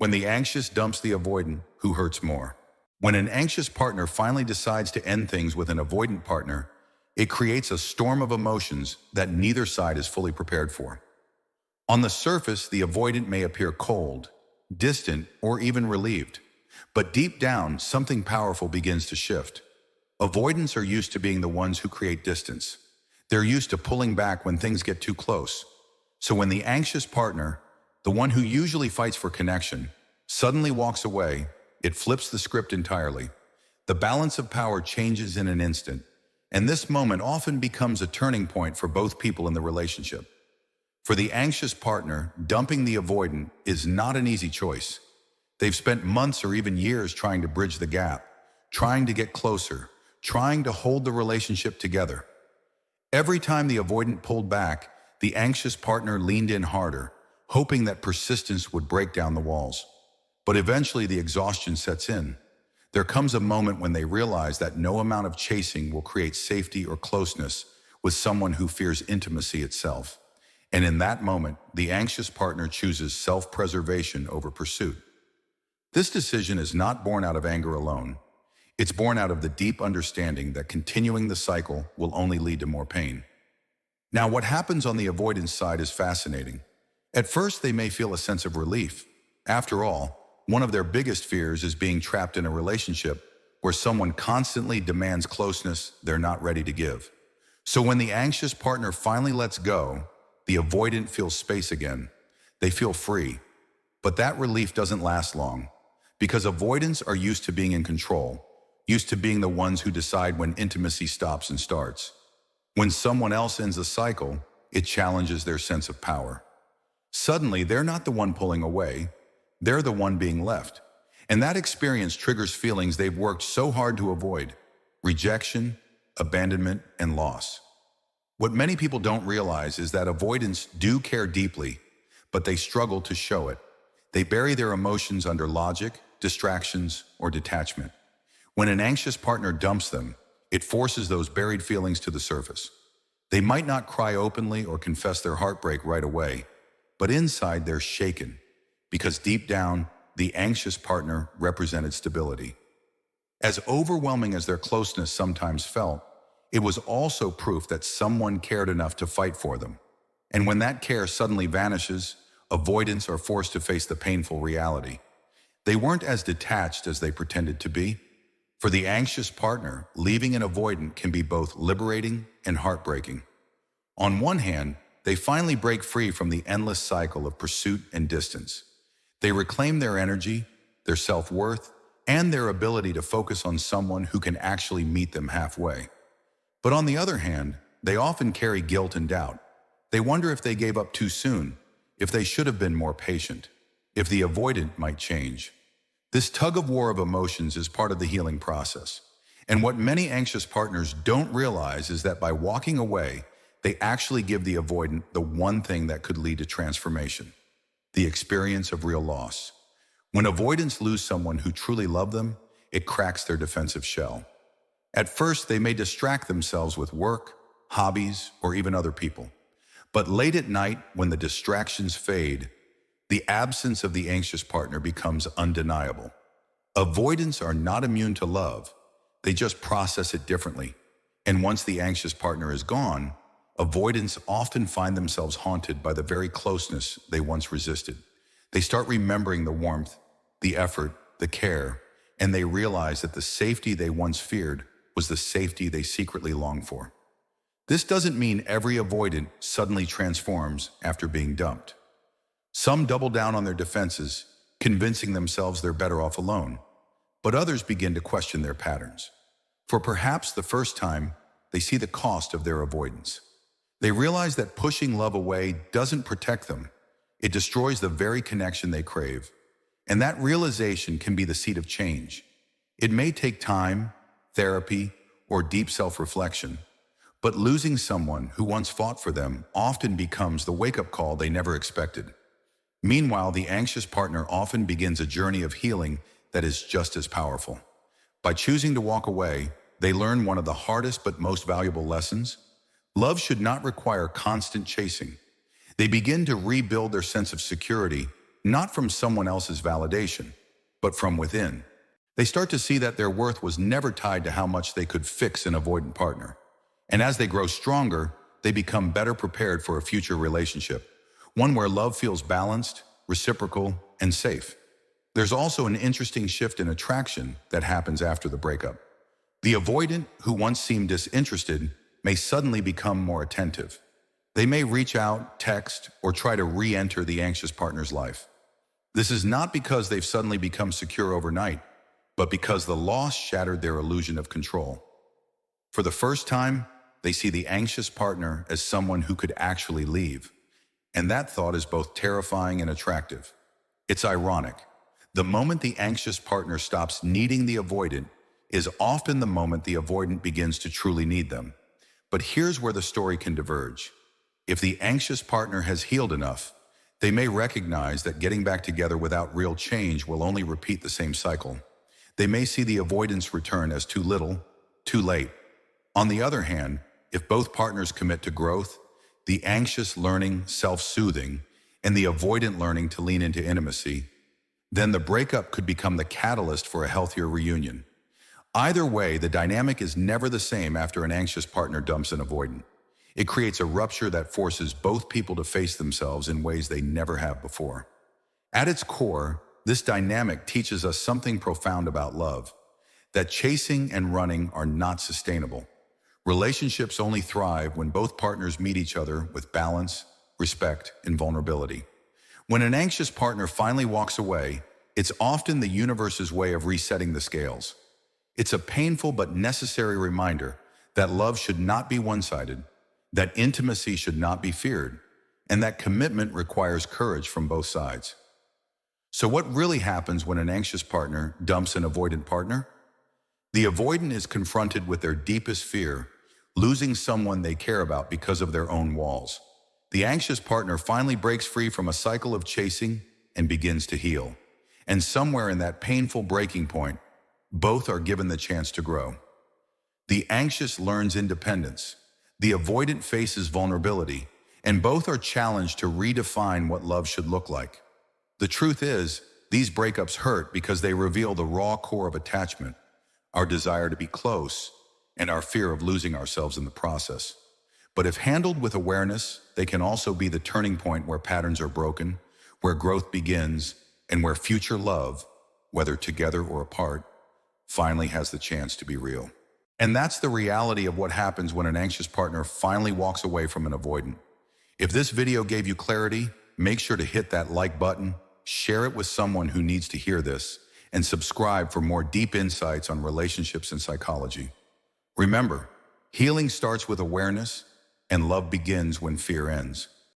When the anxious dumps the avoidant, who hurts more? When an anxious partner finally decides to end things with an avoidant partner, it creates a storm of emotions that neither side is fully prepared for. On the surface, the avoidant may appear cold, distant, or even relieved. But deep down, something powerful begins to shift. Avoidants are used to being the ones who create distance. They're used to pulling back when things get too close. So when the anxious partner, the one who usually fights for connection, suddenly walks away, it flips the script entirely. The balance of power changes in an instant, and this moment often becomes a turning point for both people in the relationship. For the anxious partner, dumping the avoidant is not an easy choice. They've spent months or even years trying to bridge the gap, trying to get closer, trying to hold the relationship together. Every time the avoidant pulled back, the anxious partner leaned in harder, hoping that persistence would break down the walls. But eventually the exhaustion sets in. There comes a moment when they realize that no amount of chasing will create safety or closeness with someone who fears intimacy itself. And in that moment, the anxious partner chooses self-preservation over pursuit. This decision is not born out of anger alone. It's born out of the deep understanding that continuing the cycle will only lead to more pain. Now, what happens on the avoidance side is fascinating. At first, they may feel a sense of relief. After all, one of their biggest fears is being trapped in a relationship where someone constantly demands closeness they're not ready to give. So when the anxious partner finally lets go, the avoidant feels space again. They feel free. But that relief doesn't last long, because avoidants are used to being in control, used to being the ones who decide when intimacy stops and starts. When someone else ends a cycle, it challenges their sense of power. Suddenly, they're not the one pulling away, they're the one being left. And that experience triggers feelings they've worked so hard to avoid: rejection, abandonment, and loss. What many people don't realize is that avoidants do care deeply, but they struggle to show it. They bury their emotions under logic, distractions, or detachment. When an anxious partner dumps them, it forces those buried feelings to the surface. They might not cry openly or confess their heartbreak right away, but inside they're shaken, because deep down, the anxious partner represented stability. As overwhelming as their closeness sometimes felt, it was also proof that someone cared enough to fight for them. And when that care suddenly vanishes, avoidants are forced to face the painful reality. They weren't as detached as they pretended to be. For the anxious partner, leaving an avoidant can be both liberating and heartbreaking. On one hand, they finally break free from the endless cycle of pursuit and distance. They reclaim their energy, their self-worth, and their ability to focus on someone who can actually meet them halfway. But on the other hand, they often carry guilt and doubt. They wonder if they gave up too soon, if they should have been more patient, if the avoidant might change. This tug-of-war of emotions is part of the healing process. And what many anxious partners don't realize is that by walking away, they actually give the avoidant the one thing that could lead to transformation: the experience of real loss. When avoidants lose someone who truly loved them, it cracks their defensive shell. At first, they may distract themselves with work, hobbies, or even other people. But late at night, when the distractions fade, the absence of the anxious partner becomes undeniable. Avoidants are not immune to love. They just process it differently. And once the anxious partner is gone, avoidants often find themselves haunted by the very closeness they once resisted. They start remembering the warmth, the effort, the care, and they realize that the safety they once feared was the safety they secretly longed for. This doesn't mean every avoidant suddenly transforms after being dumped. Some double down on their defenses, convincing themselves they're better off alone. But others begin to question their patterns. For perhaps the first time, they see the cost of their avoidance. They realize that pushing love away doesn't protect them. It destroys the very connection they crave. And that realization can be the seed of change. It may take time, therapy, or deep self-reflection, but losing someone who once fought for them often becomes the wake-up call they never expected. Meanwhile, the anxious partner often begins a journey of healing that is just as powerful. By choosing to walk away, they learn one of the hardest but most valuable lessons: love should not require constant chasing. They begin to rebuild their sense of security not from someone else's validation, but from within. They start to see that their worth was never tied to how much they could fix an avoidant partner. And as they grow stronger, they become better prepared for a future relationship, one where love feels balanced, reciprocal, and safe. There's also an interesting shift in attraction that happens after the breakup. The avoidant, who once seemed disinterested, may suddenly become more attentive. They may reach out, text, or try to re-enter the anxious partner's life. This is not because they've suddenly become secure overnight, but because the loss shattered their illusion of control. For the first time, they see the anxious partner as someone who could actually leave. And that thought is both terrifying and attractive. It's ironic. The moment the anxious partner stops needing the avoidant is often the moment the avoidant begins to truly need them. But here's where the story can diverge. If the anxious partner has healed enough, they may recognize that getting back together without real change will only repeat the same cycle. They may see the avoidance return as too little, too late. On the other hand, if both partners commit to growth, the anxious learning self-soothing, and the avoidant learning to lean into intimacy, then the breakup could become the catalyst for a healthier reunion. Either way, the dynamic is never the same after an anxious partner dumps an avoidant. It creates a rupture that forces both people to face themselves in ways they never have before. At its core, this dynamic teaches us something profound about love, that chasing and running are not sustainable. Relationships only thrive when both partners meet each other with balance, respect, and vulnerability. When an anxious partner finally walks away, it's often the universe's way of resetting the scales. It's a painful but necessary reminder that love should not be one-sided, that intimacy should not be feared, and that commitment requires courage from both sides. So what really happens when an anxious partner dumps an avoidant partner? The avoidant is confronted with their deepest fear, losing someone they care about because of their own walls. The anxious partner finally breaks free from a cycle of chasing and begins to heal. And somewhere in that painful breaking point, both are given the chance to grow. The anxious learns independence, the avoidant faces vulnerability, and both are challenged to redefine what love should look like. The truth is, these breakups hurt because they reveal the raw core of attachment, our desire to be close, and our fear of losing ourselves in the process. But if handled with awareness, they can also be the turning point where patterns are broken, where growth begins, and where future love, whether together or apart, finally has the chance to be real. And that's the reality of what happens when an anxious partner finally walks away from an avoidant. If this video gave you clarity, make sure to hit that like button, share it with someone who needs to hear this, and subscribe for more deep insights on relationships and psychology. Remember, healing starts with awareness, and love begins when fear ends.